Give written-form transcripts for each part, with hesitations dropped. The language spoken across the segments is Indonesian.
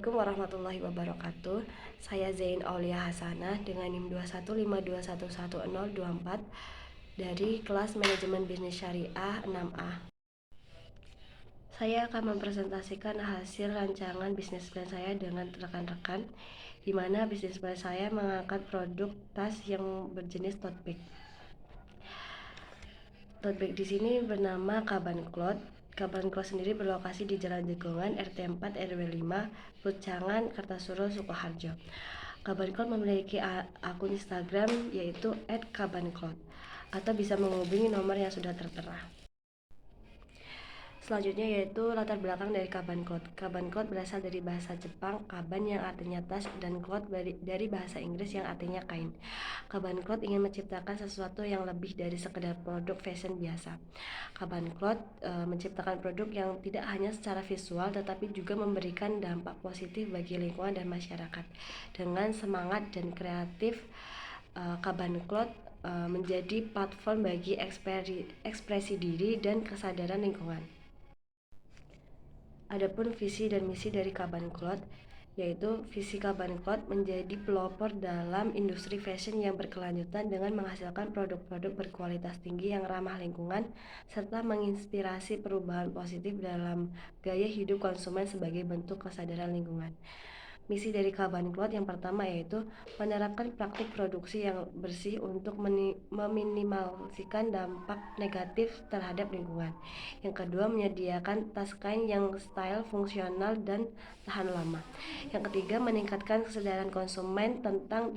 Assalamualaikum warahmatullahi wabarakatuh. Saya Zain Aulia Hasanah dengan NIM 215211024 dari kelas Manajemen Bisnis Syariah 6A. Saya akan mempresentasikan hasil rancangan bisnis plan saya dengan rekan-rekan, di mana bisnis plan saya mengangkat produk tas yang berjenis tote bag. Tote bag di sini bernama Kaban Cloth. Kaban Cloth sendiri berlokasi di Jalan Jegongan, RT 4 RW 5, Pucangan, Kartasuro, Sukoharjo. Kaban Cloth memiliki akun Instagram yaitu @kabancloth atau bisa menghubungi nomor yang sudah tertera. Selanjutnya yaitu latar belakang dari Kaban Cloth. Kaban Cloth berasal dari bahasa Jepang kaban yang artinya tas dan cloth dari bahasa Inggris yang artinya kain. Kaban Cloth ingin menciptakan sesuatu yang lebih dari sekedar produk fashion biasa. Kaban Cloth menciptakan produk yang tidak hanya secara visual tetapi juga memberikan dampak positif bagi lingkungan dan masyarakat. Dengan semangat dan kreatif, Kaban Cloth menjadi platform bagi ekspresi diri dan kesadaran lingkungan. Adapun visi dan misi dari Kaban Cloth, yaitu visi Kaban Cloth menjadi pelopor dalam industri fashion yang berkelanjutan dengan menghasilkan produk-produk berkualitas tinggi yang ramah lingkungan serta menginspirasi perubahan positif dalam gaya hidup konsumen sebagai bentuk kesadaran lingkungan. Misi dari Kaban Cloth yang pertama yaitu menerapkan praktik produksi yang bersih untuk meminimalkan dampak negatif terhadap lingkungan. Yang kedua, menyediakan tas kain yang style, fungsional, dan tahan lama. Yang ketiga, meningkatkan kesadaran konsumen tentang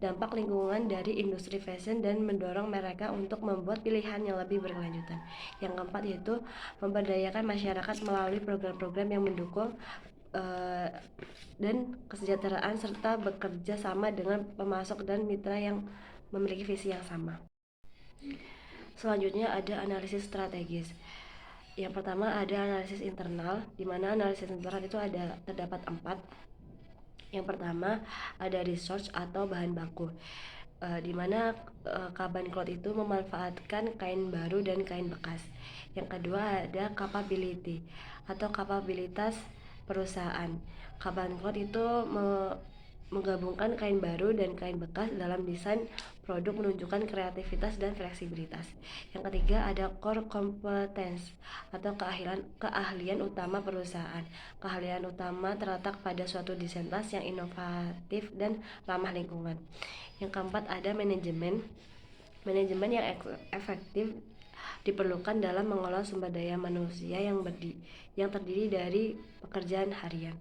dampak lingkungan dari industri fashion dan mendorong mereka untuk membuat pilihan yang lebih berkelanjutan. Yang keempat yaitu memberdayakan masyarakat melalui program-program yang mendukung dan kesejahteraan serta bekerja sama dengan pemasok dan mitra yang memiliki visi yang sama. Selanjutnya ada analisis strategis. Yang pertama ada analisis internal, di mana analisis internal itu terdapat 4. Yang pertama ada research atau bahan baku, di mana Kaban Cloth itu memanfaatkan kain baru dan kain bekas. Yang kedua ada capability atau kapabilitas perusahaan. Kaban Cloth itu menggabungkan kain baru dan kain bekas dalam desain produk menunjukkan kreativitas dan fleksibilitas. Yang ketiga ada core competence atau keahlian utama perusahaan. Keahlian utama terletak pada suatu desain tas yang inovatif dan ramah lingkungan. Yang keempat ada manajemen yang efektif diperlukan dalam mengelola sumber daya manusia yang terdiri dari pekerjaan harian.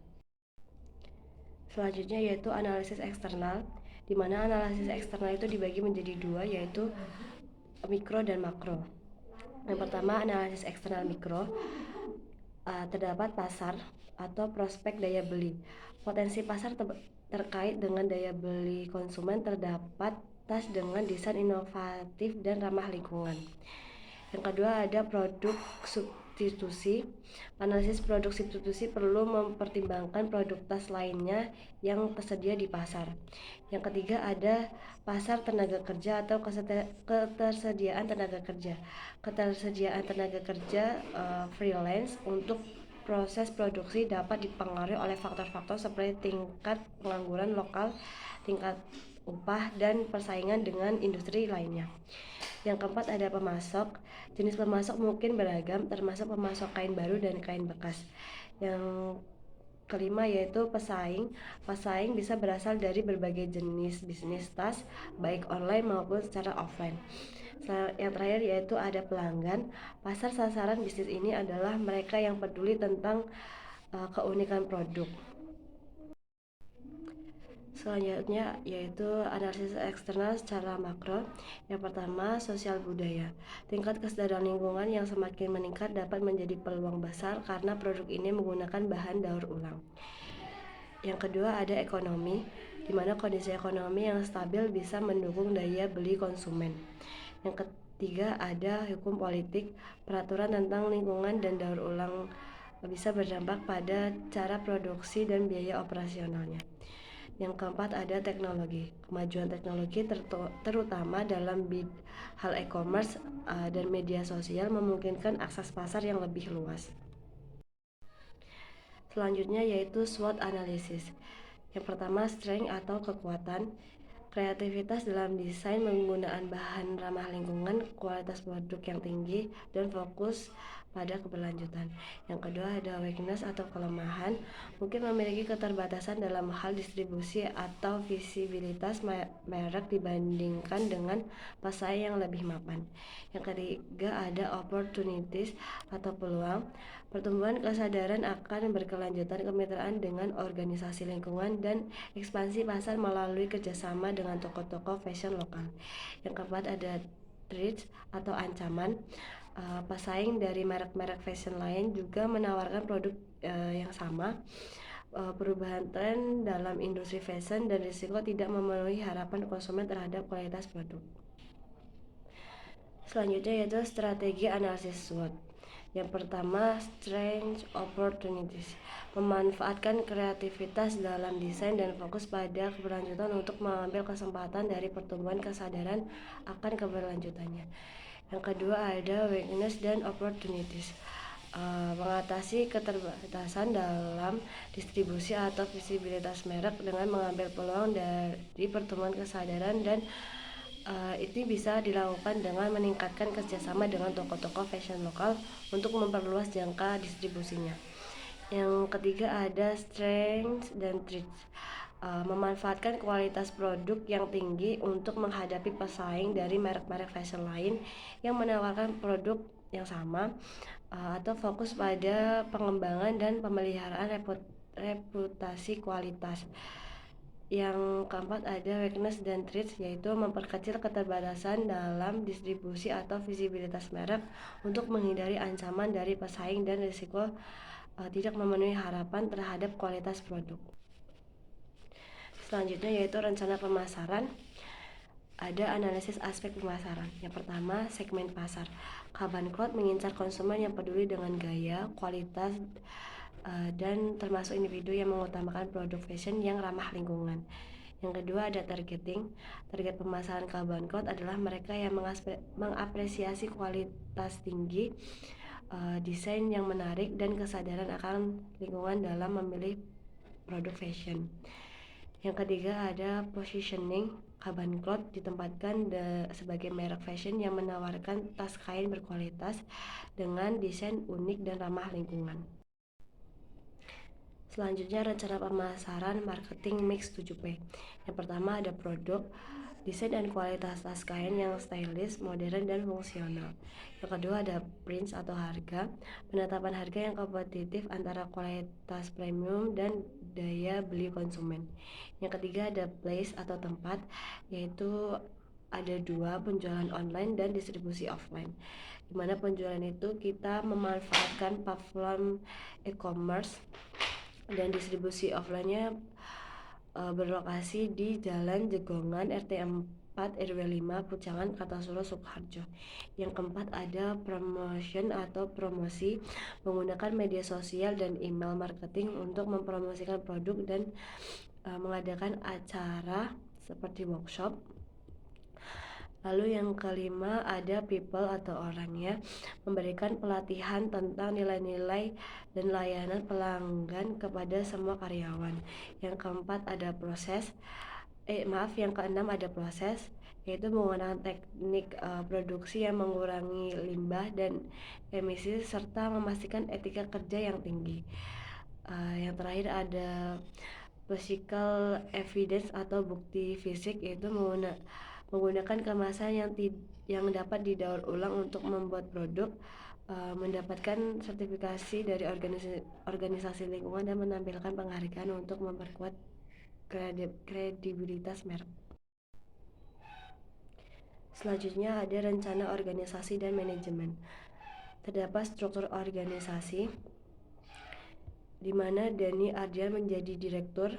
Selanjutnya yaitu analisis eksternal, di mana analisis eksternal itu dibagi menjadi 2 yaitu mikro dan makro. Yang pertama analisis eksternal mikro, terdapat pasar atau prospek daya beli. Potensi pasar terkait dengan daya beli konsumen terdapat tas dengan desain inovatif dan ramah lingkungan. Yang kedua ada produk substitusi. Analisis produk substitusi perlu mempertimbangkan produk tas lainnya yang tersedia di pasar. Yang ketiga ada pasar tenaga kerja atau ketersediaan tenaga kerja. Ketersediaan tenaga kerja freelance untuk proses produksi dapat dipengaruhi oleh faktor-faktor seperti tingkat pengangguran lokal, tingkat upah, dan persaingan dengan industri lainnya. Yang keempat ada pemasok. Jenis pemasok mungkin beragam, termasuk pemasok kain baru dan kain bekas. Yang kelima yaitu pesaing. Pesaing bisa berasal dari berbagai jenis bisnis tas, baik online maupun secara offline. Yang terakhir yaitu ada pelanggan. Pasar sasaran bisnis ini adalah mereka yang peduli tentang keunikan produk. Selanjutnya yaitu analisis eksternal secara makro. Yang pertama, sosial budaya. Tingkat kesadaran lingkungan yang semakin meningkat dapat menjadi peluang besar karena produk ini menggunakan bahan daur ulang. Yang kedua ada ekonomi, di mana kondisi ekonomi yang stabil bisa mendukung daya beli konsumen. Yang ketiga ada hukum politik. Peraturan tentang lingkungan dan daur ulang bisa berdampak pada cara produksi dan biaya operasionalnya. Yang keempat ada teknologi. Kemajuan teknologi terutama dalam hal e-commerce dan media sosial memungkinkan akses pasar yang lebih luas. Selanjutnya yaitu SWOT analysis. Yang pertama, strength atau kekuatan, kreativitas dalam desain, penggunaan bahan ramah lingkungan, kualitas produk yang tinggi, dan fokus pada keberlanjutan. Yang kedua ada weakness atau kelemahan, mungkin memiliki keterbatasan dalam hal distribusi atau visibilitas merek dibandingkan dengan pesaing yang lebih mapan. Yang ketiga ada opportunities atau peluang, pertumbuhan kesadaran akan berkelanjutan kemitraan dengan organisasi lingkungan dan ekspansi pasar melalui kerjasama dengan toko-toko fashion lokal. Yang keempat ada threats atau ancaman, pesaing dari merek-merek fashion lain juga menawarkan produk yang sama. Perubahan tren dalam industri fashion dan risiko tidak memenuhi harapan konsumen terhadap kualitas produk. Selanjutnya yaitu strategi analisis SWOT. Yang pertama, strength opportunities, memanfaatkan kreativitas dalam desain dan fokus pada keberlanjutan untuk mengambil kesempatan dari pertumbuhan kesadaran akan keberlanjutannya. Yang kedua ada weakness dan opportunities, mengatasi keterbatasan dalam distribusi atau visibilitas merek dengan mengambil peluang dari pertumbuhan kesadaran dan itu bisa dilakukan dengan meningkatkan kerjasama dengan toko-toko fashion lokal untuk memperluas jangka distribusinya. Yang ketiga ada strength dan threats, memanfaatkan kualitas produk yang tinggi untuk menghadapi pesaing dari merek-merek fashion lain yang menawarkan produk yang sama, atau fokus pada pengembangan dan pemeliharaan reputasi kualitas. Yang keempat ada weakness dan threats, yaitu memperkecil keterbatasan dalam distribusi atau visibilitas merek untuk menghindari ancaman dari pesaing dan risiko tidak memenuhi harapan terhadap kualitas produk. Selanjutnya yaitu rencana pemasaran. Ada analisis aspek pemasaran. Yang pertama, segmen pasar. Kaban Cloth mengincar konsumen yang peduli dengan gaya, kualitas, dan termasuk individu yang mengutamakan produk fashion yang ramah lingkungan. Yang kedua ada targeting. Target pemasaran Kaban Cloth adalah mereka yang mengapresiasi kualitas tinggi, desain yang menarik, dan kesadaran akan lingkungan dalam memilih produk fashion. Yang ketiga ada positioning. Kaban Cloth ditempatkan sebagai merek fashion yang menawarkan tas kain berkualitas dengan desain unik dan ramah lingkungan. Selanjutnya rencana pemasaran marketing mix 7P. Yang pertama ada produk, desain dan kualitas tas kain yang stylish, modern, dan fungsional. Yang kedua ada price atau harga, penetapan harga yang kompetitif antara kualitas premium dan daya beli konsumen. Yang ketiga ada place atau tempat, yaitu ada dua, penjualan online dan distribusi offline. Dimana penjualan itu kita memanfaatkan platform e-commerce dan distribusi offline-nya berlokasi di Jalan Jegongan RT 4 RW 5 Pucangan Kartasura Sukoharjo. Yang keempat ada promotion atau promosi, menggunakan media sosial dan email marketing untuk mempromosikan produk dan mengadakan acara seperti workshop. Lalu yang kelima ada people atau orangnya, memberikan pelatihan tentang nilai-nilai dan layanan pelanggan kepada semua karyawan. Yang keempat ada yang keenam ada proses, yaitu menggunakan teknik produksi yang mengurangi limbah dan emisi serta memastikan etika kerja yang tinggi. Yang terakhir ada physical evidence atau bukti fisik, yaitu menggunakan kemasan yang dapat didaur ulang untuk membuat produk, mendapatkan sertifikasi dari organisasi lingkungan, dan menampilkan penghargaan untuk memperkuat kredibilitas merek. Selanjutnya ada rencana organisasi dan manajemen. Terdapat struktur organisasi di mana Dani Ardian menjadi direktur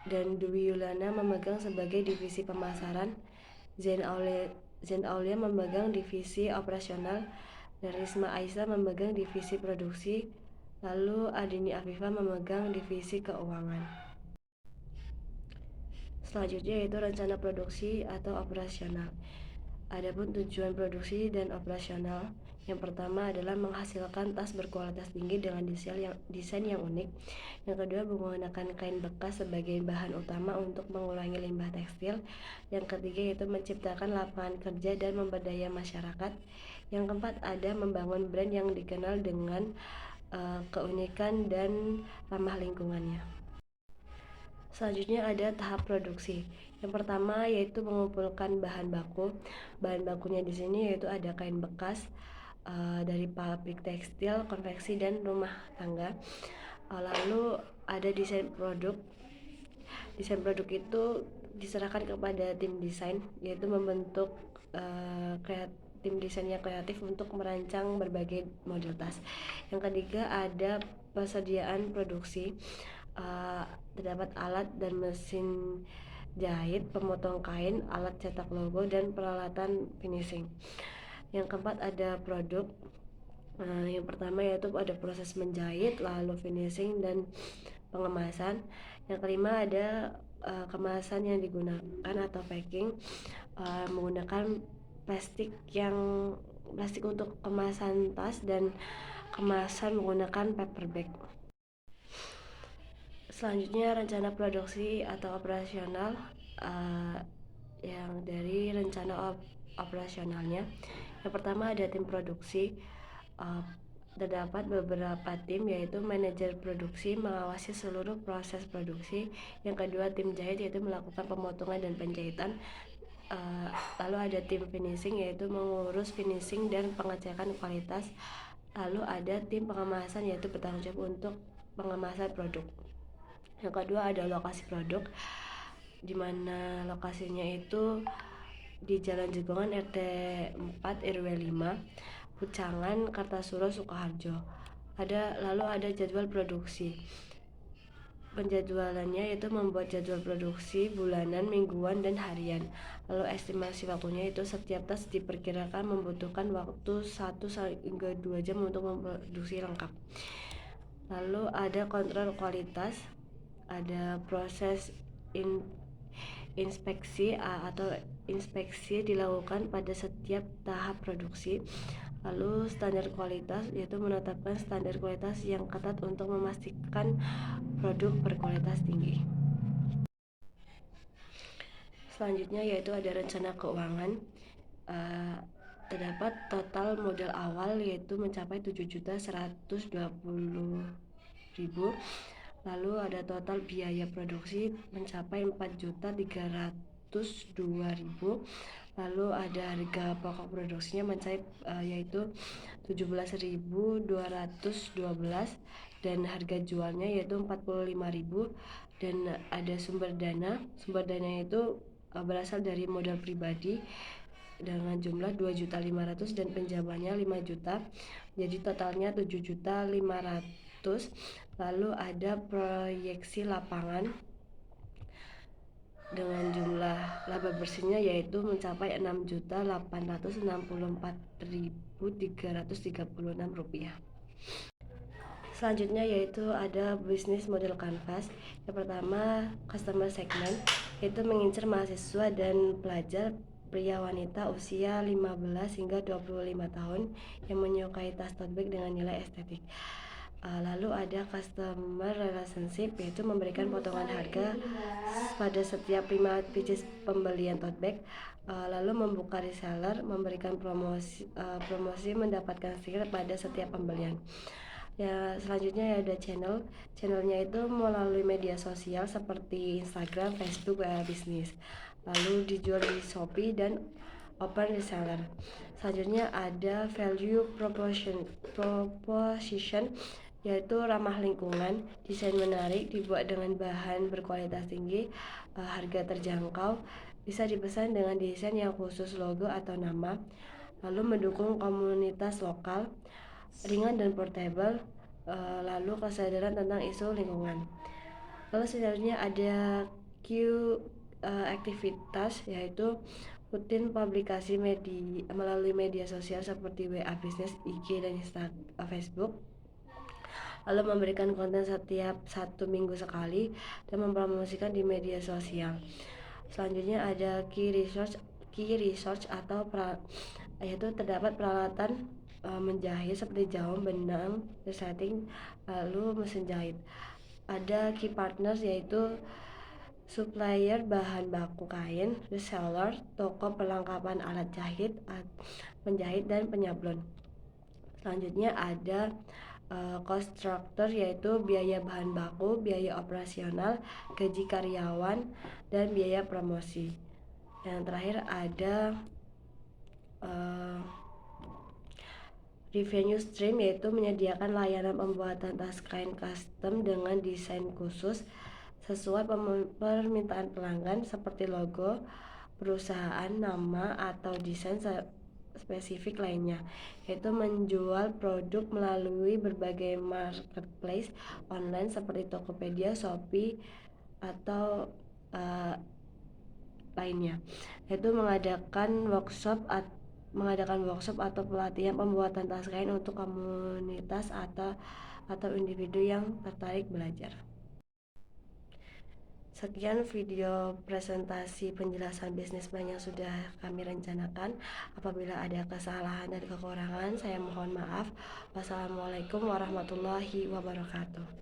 dan Dwi Yulana memegang sebagai divisi pemasaran, Zain Aulia memegang divisi operasional, dan Risma Aisyah memegang divisi produksi, lalu Adini Afifah memegang divisi keuangan. Selanjutnya yaitu rencana produksi atau operasional. Adapun tujuan produksi dan operasional, yang pertama adalah menghasilkan tas berkualitas tinggi dengan desain yang unik. Yang kedua, menggunakan kain bekas sebagai bahan utama untuk mengurangi limbah tekstil. Yang ketiga yaitu menciptakan lapangan kerja dan memberdaya masyarakat. Yang keempat, ada membangun brand yang dikenal dengan keunikan dan ramah lingkungannya. Selanjutnya ada tahap produksi. Yang pertama yaitu mengumpulkan bahan baku. Bahan bakunya di sini yaitu ada kain bekas dari pabrik tekstil, konveksi, dan rumah tangga. Lalu ada desain produk. Desain produk itu diserahkan kepada tim desain, yaitu membentuk tim desain yang kreatif untuk merancang berbagai model tas. Yang ketiga ada persediaan produksi. Terdapat alat dan mesin jahit, pemotong kain, alat cetak logo, dan peralatan finishing. Yang keempat ada produk. Yang pertama yaitu ada proses menjahit, lalu finishing dan pengemasan. Yang kelima ada kemasan yang digunakan atau packing, menggunakan plastik untuk kemasan tas dan kemasan menggunakan paper bag. Selanjutnya rencana produksi atau operasional. Yang dari rencana operasionalnya, yang pertama ada tim produksi. Terdapat beberapa tim, yaitu manajer produksi mengawasi seluruh proses produksi. Yang kedua tim jahit, yaitu melakukan pemotongan dan penjahitan. Lalu ada tim finishing, yaitu mengurus finishing dan pengecekan kualitas. Lalu ada tim pengemasan, yaitu bertanggung jawab untuk pengemasan produk. Yang kedua ada lokasi produk, di mana lokasinya itu di Jalan Jegongan RT 4 RW 5, Pucangan, Kartasura, Sukoharjo. Lalu ada jadwal produksi. Penjadwalannya yaitu membuat jadwal produksi bulanan, mingguan, dan harian. Lalu estimasi waktunya itu setiap tas diperkirakan membutuhkan waktu 1 hingga 2 jam untuk memproduksi lengkap. Lalu ada kontrol kualitas, ada proses inspeksi atau inspeksi dilakukan pada setiap tahap produksi. Lalu standar kualitas, yaitu menetapkan standar kualitas yang ketat untuk memastikan produk berkualitas tinggi. Selanjutnya yaitu ada rencana keuangan. Terdapat total modal awal yaitu mencapai 7.120.000. Lalu ada total biaya produksi mencapai 4.302.000. Lalu ada harga pokok produksinya yaitu 17.212 dan harga jualnya yaitu 45.000. Dan ada sumber dana. Sumber dana itu berasal dari modal pribadi dengan jumlah 2.500.000 dan penjamannya 5 juta. Jadi totalnya 7.500.000. Lalu ada proyeksi lapangan dengan jumlah laba bersihnya yaitu mencapai 6.864.336 rupiah. Selanjutnya yaitu ada bisnis model canvas. Yang pertama customer segment, yaitu mengincar mahasiswa dan pelajar pria wanita usia 15 hingga 25 tahun yang menyukai tas tote bag dengan nilai estetik. Lalu ada customer relationship, yaitu memberikan potongan harga pada setiap 5 pieces pembelian tote bag. Lalu membuka reseller, memberikan promosi mendapatkan stiker pada setiap pembelian. Ya, selanjutnya ada channelnya itu melalui media sosial seperti Instagram, Facebook, bisnis. Lalu dijual di Shopee dan open reseller. Selanjutnya ada value proposition, yaitu ramah lingkungan, desain menarik, dibuat dengan bahan berkualitas tinggi, harga terjangkau, bisa dipesan dengan desain yang khusus, logo atau nama. Lalu mendukung komunitas lokal, ringan dan portable, lalu kesadaran tentang isu lingkungan. Lalu selanjutnya ada aktivitas, yaitu rutin publikasi melalui media sosial seperti WA Business, IG, dan Facebook. Lalu memberikan konten setiap 1 minggu sekali dan mempromosikan di media sosial. Selanjutnya ada key resource key research atau yaitu terdapat peralatan menjahit seperti jarum, benang, resleting, lalu mesin jahit. Ada key partners yaitu supplier bahan baku kain, reseller, toko perlengkapan alat jahit, penjahit dan penyablon. Selanjutnya ada cost structure yaitu biaya bahan baku, biaya operasional, gaji karyawan, dan biaya promosi. Yang terakhir ada revenue stream yaitu menyediakan layanan pembuatan tas kain custom dengan desain khusus sesuai permintaan pelanggan seperti logo perusahaan, nama, atau desain spesifik lainnya, yaitu menjual produk melalui berbagai marketplace online seperti Tokopedia, Shopee, atau lainnya, yaitu mengadakan workshop atau pelatihan pembuatan tas kain untuk komunitas atau individu yang tertarik belajar. Sekian video presentasi penjelasan bisnis plan yang sudah kami rencanakan. Apabila ada kesalahan dan kekurangan, saya mohon maaf. Wassalamualaikum warahmatullahi wabarakatuh.